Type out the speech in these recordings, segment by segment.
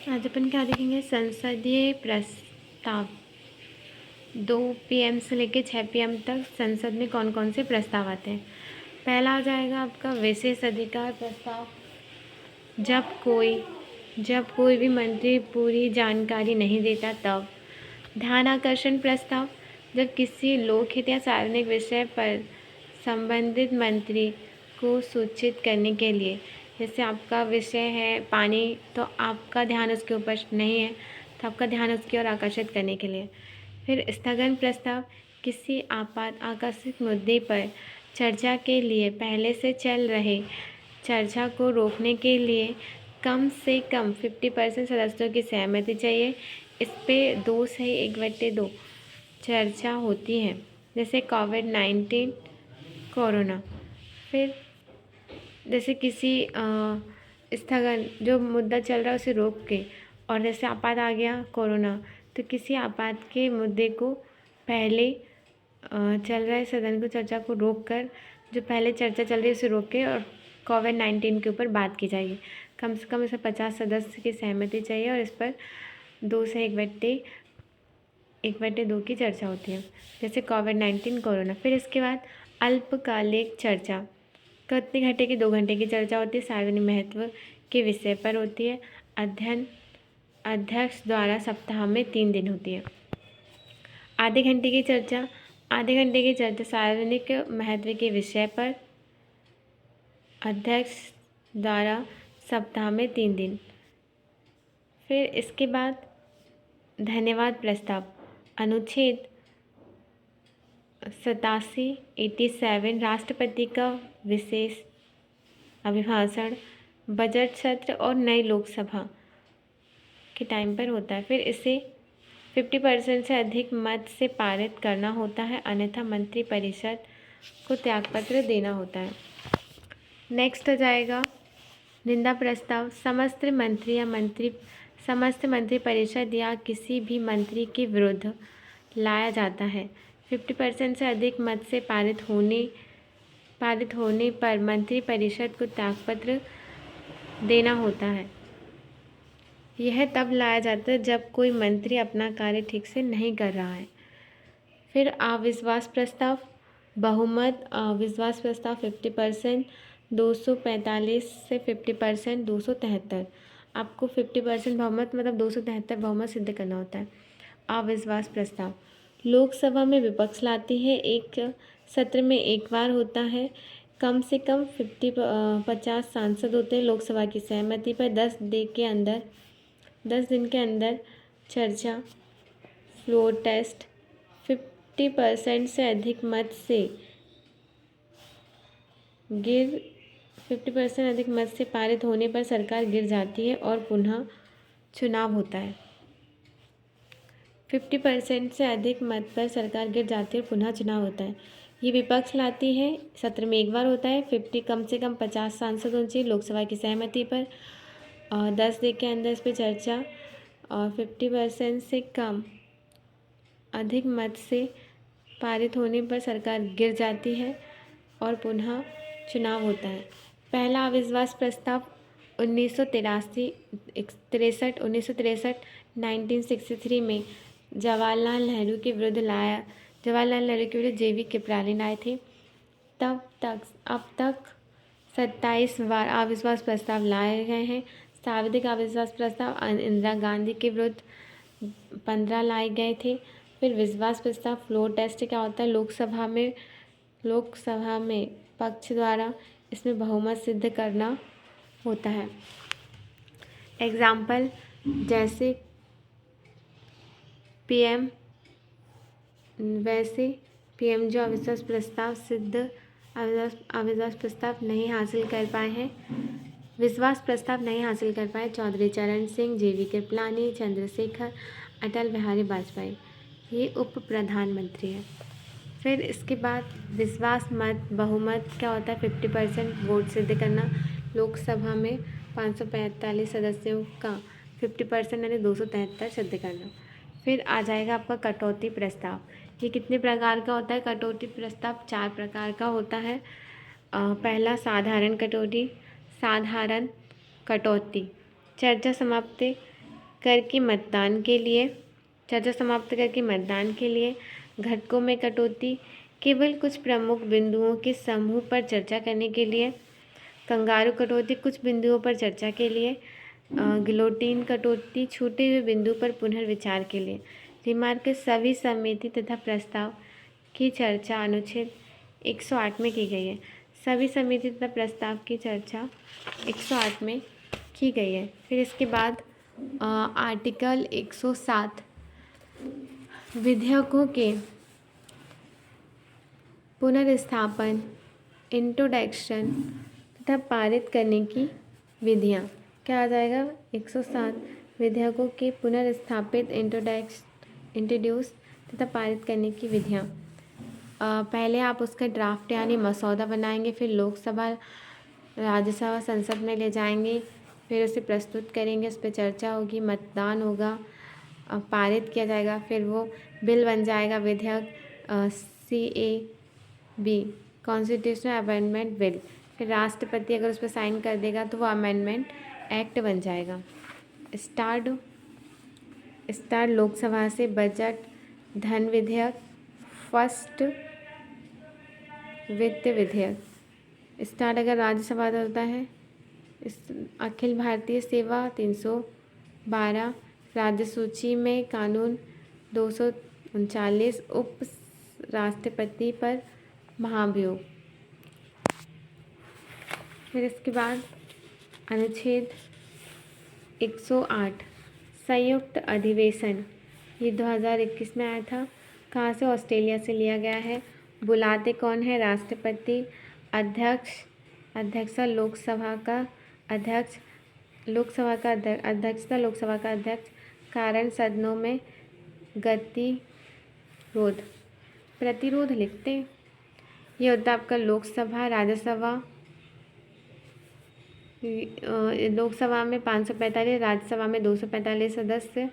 आज अपन क्या देखेंगे, संसदीय प्रस्ताव। 2 PM से लेकर 6 PM तक संसद में कौन कौन से प्रस्ताव आते हैं। पहला आ जाएगा आपका विशेष अधिकार प्रस्ताव। जब कोई भी मंत्री पूरी जानकारी नहीं देता तब। ध्यान आकर्षण प्रस्ताव, जब किसी लोकहित या सार्वजनिक विषय पर संबंधित मंत्री को सूचित करने के लिए, जैसे आपका विषय है पानी, तो आपका ध्यान उसके ऊपर नहीं है, तो आपका ध्यान उसकी ओर आकर्षित करने के लिए। फिर स्थगन प्रस्ताव, किसी आकस्मिक मुद्दे पर चर्चा के लिए पहले से चल रहे चर्चा को रोकने के लिए कम से कम 50% सदस्यों की सहमति चाहिए। इस पे 2 से 1/2 चर्चा होती है, जैसे कोविड-19 कोरोना। फिर जैसे किसी स्थगन जो मुद्दा चल रहा है उसे रोक के, और जैसे आपात आ गया कोरोना, तो किसी आपात के मुद्दे को पहले चल रहे सदन को चर्चा को रोक कर, जो पहले चर्चा चल रही है उसे रोक के और कोविड-19 के ऊपर बात की जाएगी। कम से कम इसे 50 सदस्य की सहमति चाहिए और इस पर 2 से 1/2 की चर्चा होती है, जैसे कोविड-19 कोरोना। फिर इसके बाद अल्पकालिक चर्चा, कितने घंटे की, 2 घंटे की चर्चा होती है, सार्वजनिक महत्व के विषय पर होती है, अध्यक्ष द्वारा सप्ताह में 3 दिन होती है। आधे घंटे की चर्चा सार्वजनिक महत्व के विषय पर, अध्यक्ष द्वारा सप्ताह में 3 दिन। फिर इसके बाद धन्यवाद प्रस्ताव, अनुच्छेद 87 राष्ट्रपति का विशेष अभिभाषण बजट सत्र और नई लोकसभा के टाइम पर होता है। फिर इसे 50% से अधिक मत से पारित करना होता है, अन्यथा मंत्रिपरिषद को त्यागपत्र देना होता है। नेक्स्ट आ जाएगा निंदा प्रस्ताव, समस्त मंत्रिपरिषद या किसी भी मंत्री के विरुद्ध लाया जाता है। 50% से अधिक मत से पारित होने पर मंत्रिपरिषद को त्यागपत्र देना होता है। यह तब लाया जाता है जब कोई मंत्री अपना कार्य ठीक से नहीं कर रहा है। फिर अविश्वास प्रस्ताव, बहुमत अविश्वास प्रस्ताव 50%, 245 से 50%, 273। आपको 50% बहुमत मतलब 273 बहुमत सिद्ध करना होता है। अविश्वास प्रस्ताव लोकसभा में विपक्ष लाती है, एक सत्र में एक बार होता है, कम से कम 50 सांसद होते हैं। लोकसभा की सहमति पर 10 दिन के अंदर चर्चा, फ्लोर टेस्ट, 50% से अधिक मत से 50% अधिक मत से पारित होने पर सरकार गिर जाती है और पुनः चुनाव होता है। 50% से अधिक मत पर सरकार गिर जाती है और पुनः चुनाव होता है। ये विपक्ष लाती है, सत्र में एक बार होता है, कम से कम 50 सांसद होने चाहिए लोकसभा की सहमति पर, 10 दिन के अंदर इस पर चर्चा, और 50% से कम अधिक मत से पारित होने पर सरकार गिर जाती है और पुनः चुनाव होता है। पहला अविश्वास प्रस्ताव 1963 में जवाहरलाल नेहरू के विरुद्ध JV कृपलानी लाए थे। अब तक 27 बार अविश्वास प्रस्ताव लाए गए हैं। सर्वाधिक अविश्वास प्रस्ताव इंदिरा गांधी के विरुद्ध 15 लाए गए थे। फिर विश्वास प्रस्ताव फ्लोर टेस्ट क्या होता है, लोकसभा में पक्ष द्वारा इसमें बहुमत सिद्ध करना होता है। एग्जाम्पल जैसे PM जो अविश्वास प्रस्ताव नहीं हासिल कर पाए हैं, विश्वास प्रस्ताव नहीं हासिल कर पाए, चौधरी चरण सिंह, JV कृपलानी, चंद्रशेखर, अटल बिहारी वाजपेयी, ये उप प्रधानमंत्री है। फिर इसके बाद विश्वास मत बहुमत क्या होता है, 50% वोट सिद्ध करना, लोकसभा में 545 सदस्यों का 50% यानी 273 सिद्ध करना। फिर आ जाएगा आपका कटौती प्रस्ताव, ये कितने प्रकार का होता है। कटौती प्रस्ताव 4 प्रकार का होता है। पहला साधारण कटौती, चर्चा समाप्ति करके मतदान के लिए, चर्चा समाप्त करके मतदान के लिए, घटकों में कटौती, केवल कुछ प्रमुख बिंदुओं के समूह पर चर्चा करने के लिए, कंगारू कटौती कुछ बिंदुओं पर चर्चा के लिए, गिलोटीन कटौती छूटे हुए बिंदु पर पुनर्विचार के लिए। रिमार्क सभी समिति तथा प्रस्ताव की चर्चा अनुच्छेद 108 में की गई है। सभी समिति तथा प्रस्ताव की चर्चा 108 में की गई है। फिर इसके बाद आर्टिकल 107 विधेयकों के पुनर्स्थापन, इंट्रोडक्शन तथा पारित करने की विधियाँ। क्या आ जाएगा? 107 विधेयकों के पुनर्स्थापित, इंट्रोड्यूस तथा पारित करने की विधियाँ। पहले आप उसका ड्राफ्ट यानी मसौदा बनाएंगे, फिर लोकसभा, राज्यसभा, संसद में ले जाएंगे, फिर उसे प्रस्तुत करेंगे, उस पर चर्चा होगी, मतदान होगा, पारित किया जाएगा, फिर वो बिल बन जाएगा, विधेयक CAB कॉन्स्टिट्यूशनल अमेंडमेंट बिल। फिर राष्ट्रपति अगर उस पर साइन कर देगा तो वो अमेंडमेंट एक्ट बन जाएगा। स्टार्ट लोकसभा से बजट, धन विधेयक, फर्स्ट वित्त विधेयक। स्टार्ट अगर राज्यसभा से होता है, अखिल भारतीय सेवा 312, राज्य सूची में कानून 239, उप राष्ट्रपति पर महाभियोग। फिर इसके बाद अनुच्छेद 108 संयुक्त अधिवेशन, ये 2021 में आया था। कहाँ से? ऑस्ट्रेलिया से लिया गया है। बुलाते कौन है? राष्ट्रपति। अध्यक्षता लोकसभा का अध्यक्ष, अध्यक्षता लोकसभा का अध्यक्ष। कारण सदनों में गतिरोध, प्रतिरोध लिखते हैं। ये होता है आपका लोकसभा। राज्यसभा, लोकसभा में 545, राज्यसभा में 245 सदस्य।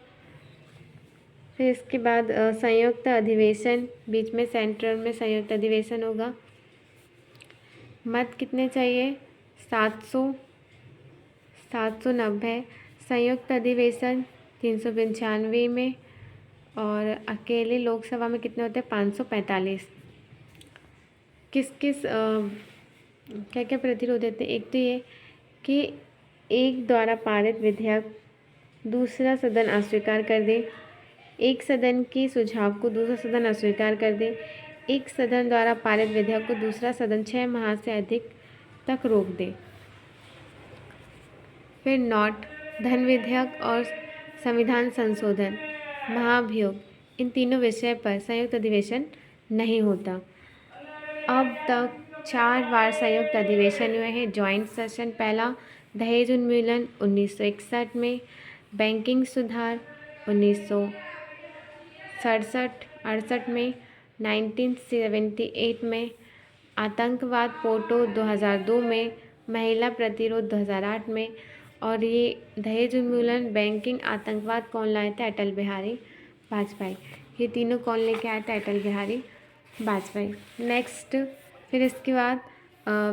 फिर इसके बाद संयुक्त अधिवेशन, बीच में सेंट्रल में संयुक्त अधिवेशन होगा। मत कितने चाहिए? 790। संयुक्त अधिवेशन 395 में, और अकेले लोकसभा में कितने होते हैं? 545। किस क्या क्या प्रतिरोध देते हैं? एक तो ये कि एक द्वारा पारित विधेयक दूसरा सदन अस्वीकार कर दे, एक सदन के सुझाव को दूसरा सदन अस्वीकार कर दे, एक सदन द्वारा पारित विधेयक को दूसरा सदन 6 माह से अधिक तक रोक दे। फिर नोट, धन विधेयक और संविधान संशोधन, महाभियोग, इन तीनों विषय पर संयुक्त अधिवेशन नहीं होता। अब तक 4 बार संयुक्त अधिवेशन हुए हैं। जॉइंट सेशन पहला दहेज उन्मूलन 1961 में, बैंकिंग सुधार 1967-68 में, 1978 में, आतंकवाद पोटो 2002 में, महिला प्रतिरोध 2008 में। और ये दहेज उन्मूलन, बैंकिंग, आतंकवाद कौन लाए थे? अटल बिहारी वाजपेयी। ये तीनों कौन लेके आए थे? अटल बिहारी वाजपेयी। नेक्स्ट, फिर इसके बाद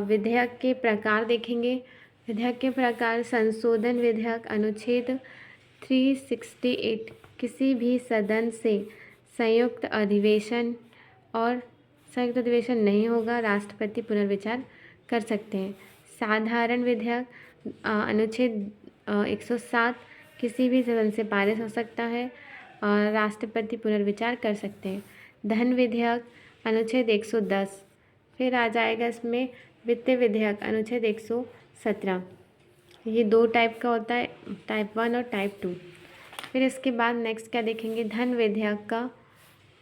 विधेयक के प्रकार देखेंगे। विधेयक के प्रकार, संशोधन विधेयक अनुच्छेद 368 किसी भी सदन से संयुक्त अधिवेशन नहीं होगा, राष्ट्रपति पुनर्विचार कर सकते हैं। साधारण विधेयक अनुच्छेद 107 किसी भी सदन से पारित हो सकता है और राष्ट्रपति पुनर्विचार कर सकते हैं। धन विधेयक अनुच्छेद 110। फिर आ जाएगा इसमें वित्त विधेयक अनुच्छेद 117। ये 2 टाइप का होता है, टाइप 1 और टाइप 2। फिर इसके बाद नेक्स्ट क्या देखेंगे? धन विधेयक का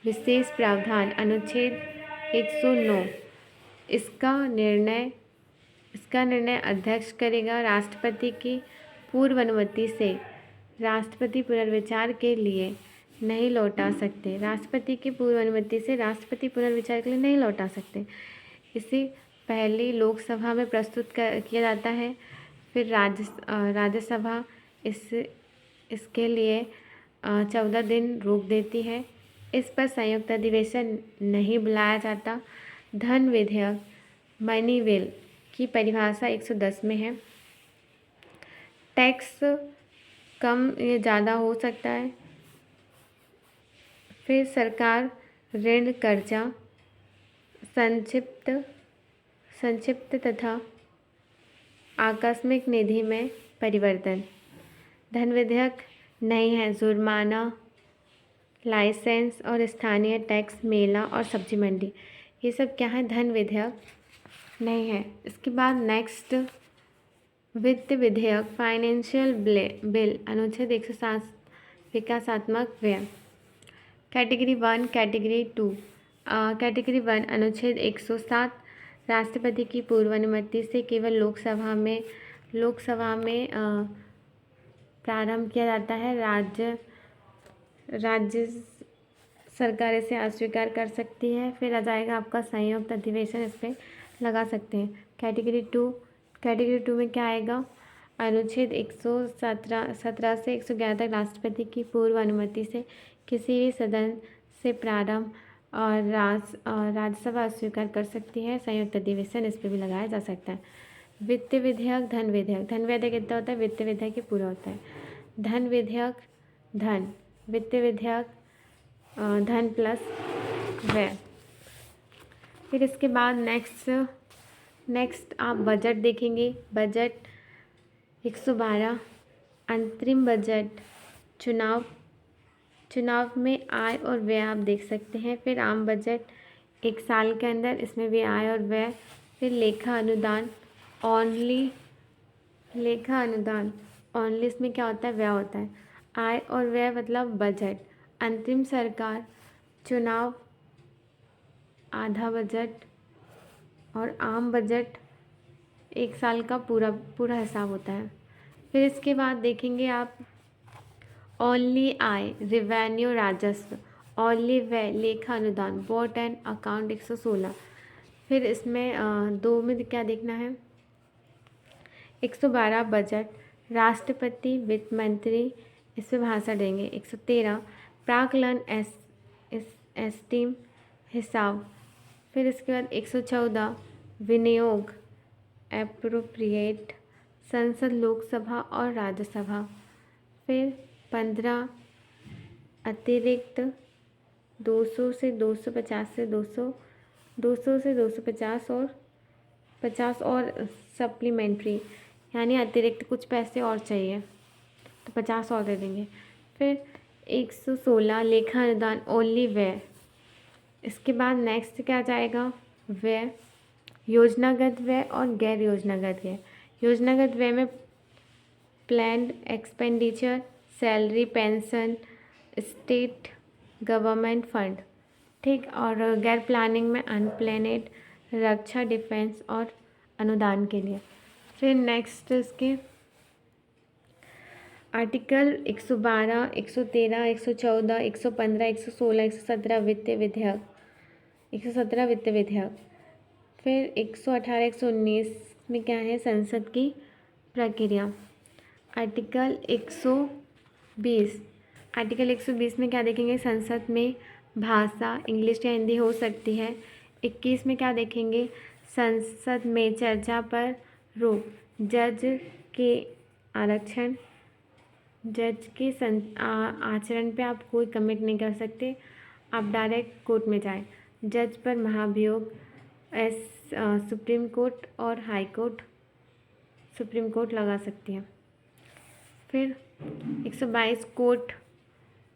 विशेष प्रावधान अनुच्छेद 109। इसका निर्णय अध्यक्ष करेगा। राष्ट्रपति की पूर्व अनुमति से राष्ट्रपति पुनर्विचार के लिए नहीं लौटा सकते। राष्ट्रपति की पूर्व अनुमति से राष्ट्रपति पुनर्विचार के लिए नहीं लौटा सकते। इसे पहले लोकसभा में प्रस्तुत किया जाता है, फिर राज्यसभा इसके लिए 14 दिन रोक देती है। इस पर संयुक्त अधिवेशन नहीं बुलाया जाता। धन विधेयक, मनी बिल की परिभाषा 110 में है। टैक्स कम या ज़्यादा हो सकता है। फिर सरकार ऋण कर्जा संक्षिप्त संक्षिप्त तथा आकस्मिक निधि में परिवर्तन। धन विधेयक नहीं है। जुर्माना, लाइसेंस और स्थानीय टैक्स, मेला और सब्जी मंडी, ये सब क्या है? धन विधेयक नहीं है। इसके बाद नेक्स्ट वित्त विधेयक, फाइनेंशियल बिल, अनुच्छेद 107 विकासात्मक व्यय। Category 1, category 2। कैटेगरी 1 अनुच्छेद 107 राष्ट्रपति की पूर्व अनुमति से केवल लोकसभा में प्रारंभ किया जाता है। राज्य सरकार इसे अस्वीकार कर सकती है। फिर आ जाएगा आपका संयुक्त अधिवेशन, इस पर लगा सकते हैं। कैटेगरी 2 में क्या आएगा? अनुच्छेद 117 से 111 तक राष्ट्रपति की पूर्व अनुमति से किसी भी सदन से प्रारंभ और राज्यसभा अस्वीकार कर सकती है। संयुक्त अधिवेशन, इस पर भी लगाया जा सकता है। वित्त विधेयक, धन विधेयक। धन विधेयक कितना होता है? वित्त विधेयक ही पूरा होता है। धन विधेयक धन, वित्त विधेयक धन प्लस व्यय। फिर इसके बाद नेक्स्ट आप बजट देखेंगे। बजट 112 अंतरिम बजट, चुनाव में आय और व्यय आप देख सकते हैं। फिर आम बजट 1 साल के अंदर, इसमें भी आय और व्यय। फिर लेखा अनुदान ओनली, इसमें क्या होता है? व्यय होता है। आय और व्यय मतलब बजट। अंतरिम सरकार, चुनाव, आधा बजट और आम बजट 1 साल का पूरा हिसाब होता है। फिर इसके बाद देखेंगे आप ओनली आय, रेवेन्यू राजस्व, ओनली व्यय, लेखा अनुदान, वॉट एंड अकाउंट 116। फिर इसमें 2 में क्या देखना है? 112 बजट, राष्ट्रपति, वित्त मंत्री इस पर भाषण देंगे। 113 प्राक्कलन एस्टीम, हिसाब। फिर इसके बाद 114 विनियोग, एप्रोप्रिएट, संसद, लोकसभा और राज्यसभा। फिर 15 अतिरिक्त, 200 से 250 से 200 से 250 और 50 और सप्लीमेंट्री, यानी अतिरिक्त कुछ पैसे और चाहिए तो 50 और दे देंगे। फिर 116 लेखा अनुदान, ओनली व्यय। इसके बाद नेक्स्ट क्या जाएगा? व्यय, योजनागत व्यय और गैर योजनागत व्यय। योजनागत व्यय में planned expenditure, salary, pension, state government fund, ठीक। और गैर प्लानिंग में अनप्लानेड, रक्षा, डिफेंस और अनुदान के लिए। फिर नेक्स्ट इसके आर्टिकल 112, 113, 114, 115, 116, 117 वित्त विधेयक, 117 वित्त विधेयक। फिर 118, 119 में क्या है? संसद की प्रक्रिया। आर्टिकल 120 में क्या देखेंगे? संसद में भाषा इंग्लिश या हिंदी हो सकती है। 21 में क्या देखेंगे? संसद में चर्चा पर रोक, जज के आरक्षण, जज के आचरण पे आप कोई कमेंट नहीं कर सकते, आप डायरेक्ट कोर्ट में जाएं। जज पर महाभियोग, सुप्रीम कोर्ट और हाई कोर्ट, सुप्रीम कोर्ट लगा सकती है। फिर 122 court,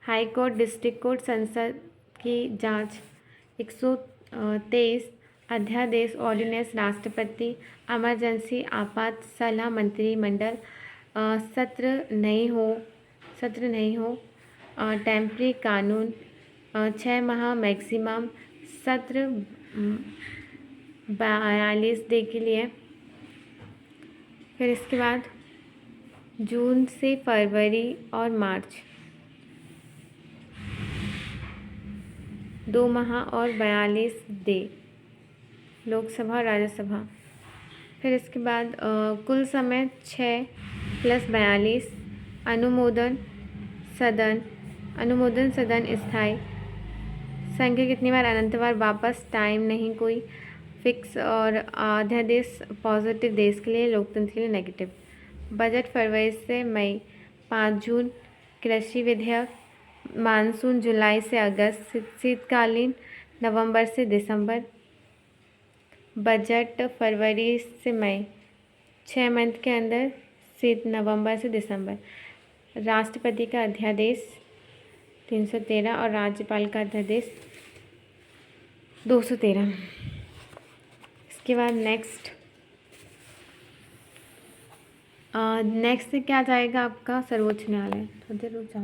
high court, district court, संसद की जांच। 123 अध्यादेश, ऑर्डिनेंस, राष्ट्रपति, इमरजेंसी, आपात सलाह, मंत्रिमंडल, सत्र नहीं हो, टेम्परी कानून, 6 माह मैक्सिमम, सत्र 42 डे के लिए। फिर इसके बाद जून से फरवरी और मार्च 2 माह और 42 डे, लोकसभा और राज्यसभा। फिर इसके बाद कुल समय 6 + 42, अनुमोदन सदन स्थायी, संख्या कितनी बार? अनंत बार, वापस, टाइम नहीं कोई फिक्स, और अध्यादेश पॉजिटिव देश के लिए, लोकतंत्र के लिए नेगेटिव। बजट फरवरी से मई 5 जून कृषि विधेयक, मानसून जुलाई से अगस्त, शीतकालीन नवंबर से दिसंबर, बजट फरवरी से मई, 6 मंथ के अंदर, शीत नवंबर से दिसंबर, राष्ट्रपति का अध्यादेश 313 और राज्यपाल का अध्यादेश 213। इसके बाद नेक्स्ट क्या जाएगा आपका सर्वोच्च न्यायालय। थोड़ी देर रुक जाओ।